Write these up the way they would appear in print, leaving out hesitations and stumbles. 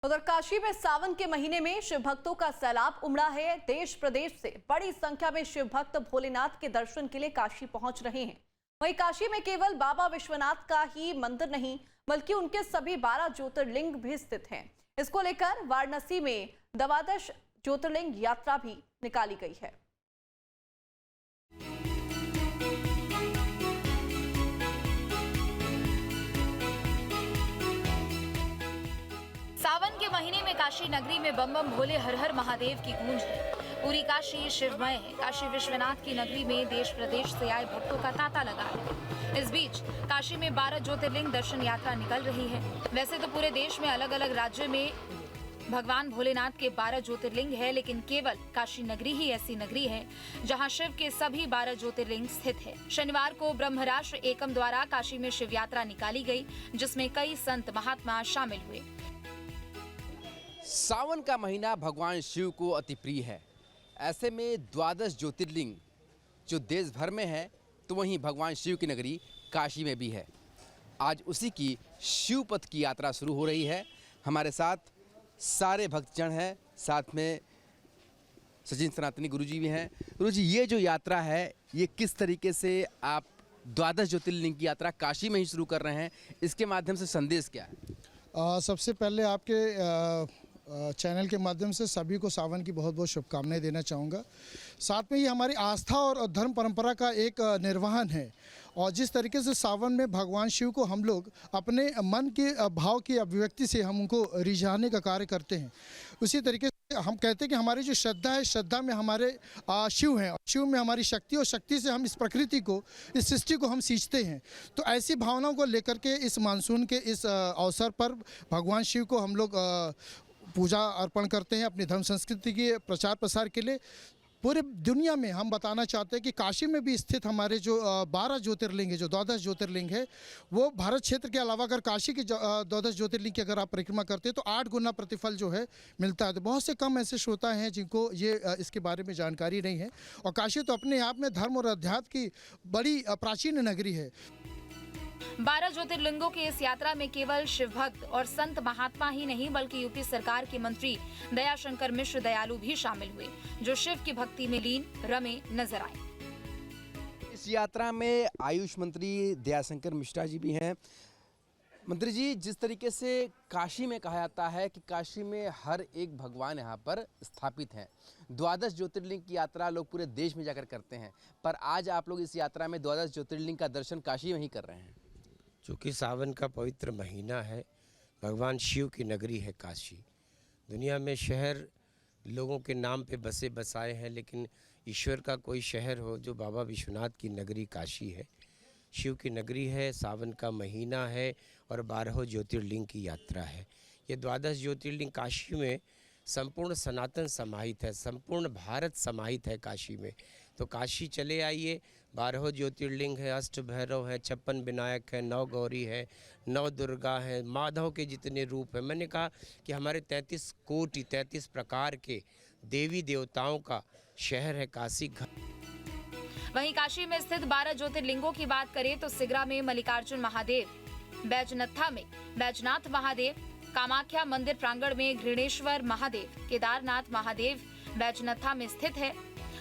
उधर काशी में सावन के महीने में शिव भक्तों का सैलाब उमड़ा है। देश प्रदेश से बड़ी संख्या में शिव भक्त भोलेनाथ के दर्शन के लिए काशी पहुंच रहे हैं। वहीं काशी में केवल बाबा विश्वनाथ का ही मंदिर नहीं बल्कि उनके सभी 12 ज्योतिर्लिंग भी स्थित हैं। इसको लेकर वाराणसी में 12 ज्योतिर्लिंग यात्रा भी निकाली गई है। सावन के महीने में काशी नगरी में बम बम भोले हर हर महादेव की गूंज है। पूरी काशी शिवमय है। काशी विश्वनाथ की नगरी में देश प्रदेश से आए भक्तों का तांता लगा है। इस बीच काशी में 12 ज्योतिर्लिंग दर्शन यात्रा निकल रही है। वैसे तो पूरे देश में अलग अलग राज्य में भगवान भोलेनाथ के 12 ज्योतिर्लिंग है, लेकिन केवल काशी नगरी ही ऐसी नगरी है जहां शिव के सभी 12 ज्योतिर्लिंग स्थित है। शनिवार को ब्रह्मराष्ट्र एकम द्वारा काशी में शिव यात्रा निकाली गई, जिसमें कई संत महात्मा शामिल हुए। सावन का महीना भगवान शिव को अति प्रिय है। ऐसे में 12 ज्योतिर्लिंग जो देश भर में है, तो वहीं भगवान शिव की नगरी काशी में भी है। आज उसी की शिव पथ की यात्रा शुरू हो रही है। हमारे साथ सारे भक्तजन हैं, साथ में सचिन सनातनी गुरुजी भी हैं। गुरुजी, ये जो यात्रा है, ये किस तरीके से आप 12 ज्योतिर्लिंग की यात्रा काशी में ही शुरू कर रहे हैं, इसके माध्यम से संदेश क्या है? सबसे पहले आपके चैनल के माध्यम से सभी को सावन की बहुत बहुत शुभकामनाएं देना चाहूँगा। साथ में ये हमारी आस्था और धर्म परंपरा का एक निर्वहन है। और जिस तरीके से सावन में भगवान शिव को हम लोग अपने मन के भाव की अभिव्यक्ति से हम उनको रिझाने का कार्य करते हैं, उसी तरीके से हम कहते हैं कि हमारी जो श्रद्धा है, श्रद्धा में हमारे शिव हैं, शिव में हमारी शक्ति, और शक्ति से हम इस प्रकृति को, इस सृष्टि को हम सींचते हैं। तो ऐसी भावनाओं को लेकर के इस मानसून के इस अवसर पर भगवान शिव को हम लोग पूजा अर्पण करते हैं अपनी धर्म संस्कृति के प्रचार प्रसार के लिए। पूरे दुनिया में हम बताना चाहते हैं कि काशी में भी स्थित हमारे जो 12 ज्योतिर्लिंग है, जो 12 ज्योतिर्लिंग है, वो भारत क्षेत्र के अलावा अगर काशी के 12 ज्योतिर्लिंग की अगर आप परिक्रमा करते हैं तो 8 गुना प्रतिफल जो है मिलता है। तो बहुत से कम ऐसे श्रोता हैं जिनको ये इसके बारे में जानकारी नहीं है। और काशी तो अपने आप में धर्म और अध्यात्म की बड़ी प्राचीन नगरी है। 12 ज्योतिर्लिंगों की इस यात्रा में केवल शिव भक्त और संत महात्मा ही नहीं बल्कि यूपी सरकार के मंत्री दयाशंकर मिश्र दयालु भी शामिल हुए, जो शिव की भक्ति में लीन रमे नजर आए। इस यात्रा में आयुष मंत्री दयाशंकर मिश्रा जी भी हैं। मंत्री जी, जिस तरीके से काशी में कहा जाता है कि काशी में हर एक भगवान यहाँ पर स्थापित हैं, 12 ज्योतिर्लिंग की यात्रा लोग पूरे देश में जाकर करते हैं, पर आज आप लोग इस यात्रा में 12 ज्योतिर्लिंग का दर्शन काशी में ही कर रहे हैं। चूँकि सावन का पवित्र महीना है, भगवान शिव की नगरी है काशी। दुनिया में शहर लोगों के नाम पे बसे बसाए हैं, लेकिन ईश्वर का कोई शहर हो जो बाबा विश्वनाथ की नगरी काशी है, शिव की नगरी है। सावन का महीना है और 12 ज्योतिर्लिंग की यात्रा है। ये 12 ज्योतिर्लिंग काशी में संपूर्ण सनातन समाहित है, संपूर्ण भारत समाहित है काशी में। तो काशी चले आइए। 12 ज्योतिर्लिंग है, अष्ट भैरव है, 56 विनायक है, 9 गौरी है, 9 दुर्गा है, माधव के जितने रूप हैं। मैंने कहा कि हमारे 33 कोटि 33 प्रकार के देवी देवताओं का शहर है काशी। वहीं काशी में स्थित 12 ज्योतिर्लिंगों की बात करें तो सिगरा में मल्लिकार्जुन महादेव, बैजनाथा में बैजनाथ महादेव, कामाख्या मंदिर प्रांगण में घृणेश्वर महादेव, केदारनाथ महादेव बैजनाथा में स्थित है,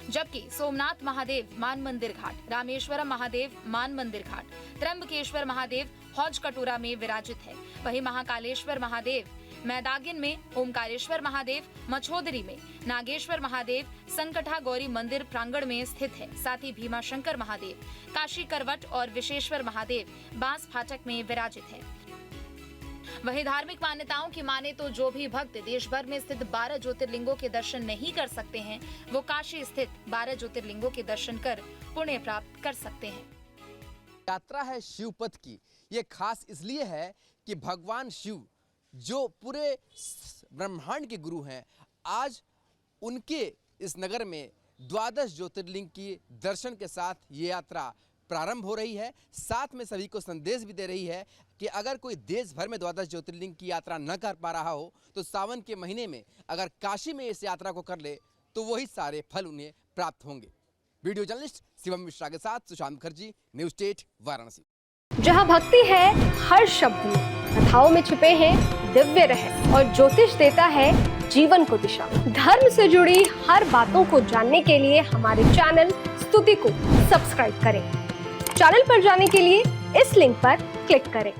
जबकि सोमनाथ महादेव मान मंदिर घाट, रामेश्वरम महादेव मान मंदिर घाट, त्र्यंबकेश्वर महादेव हौज कटोरा में विराजित है। वहीं महाकालेश्वर महादेव मैदागिन में, ओमकारेश्वर महादेव मछोदरी में, नागेश्वर महादेव संकटा गौरी मंदिर प्रांगण में स्थित है। साथ ही भीमाशंकर महादेव, काशी करवट और विशेश्वर महादेव बांस फाटक में विराजित है। वहीं धार्मिक मान्यताओं की माने तो जो भी भक्त देश भर में स्थित 12 ज्योतिर्लिंगों के दर्शन नहीं कर सकते हैं, वो काशी स्थित 12 ज्योतिर्लिंगों के दर्शन कर पुण्य प्राप्त कर सकते हैं। यात्रा है शिव पथ की। ये खास इसलिए है कि भगवान शिव जो पूरे ब्रह्मांड के गुरु हैं, आज उनके इस नगर में 12 ज्योतिर्लिंग की दर्शन के साथ ये यात्रा प्रारंभ हो रही है। साथ में सभी को संदेश भी दे रही है कि अगर कोई देश भर में 12 ज्योतिर्लिंग की यात्रा न कर पा रहा हो, तो सावन के महीने में अगर काशी में इस यात्रा को कर ले तो वही सारे फल उन्हें प्राप्त होंगे। वीडियो जर्नलिस्ट शिवम मिश्रा के साथ सुशांत मुखर्जी, न्यूज़ 8 वाराणसी। जहां भक्ति है हर शब्द में, कथाओं में छिपे हैं दिव्य रहस्य और ज्योतिष देता है जीवन को दिशा। धर्म से जुड़ी हर बातों को जानने के लिए हमारे चैनल स्तुति को सब्सक्राइब करें। चैनल पर जाने के लिए इस लिंक पर क्लिक करें।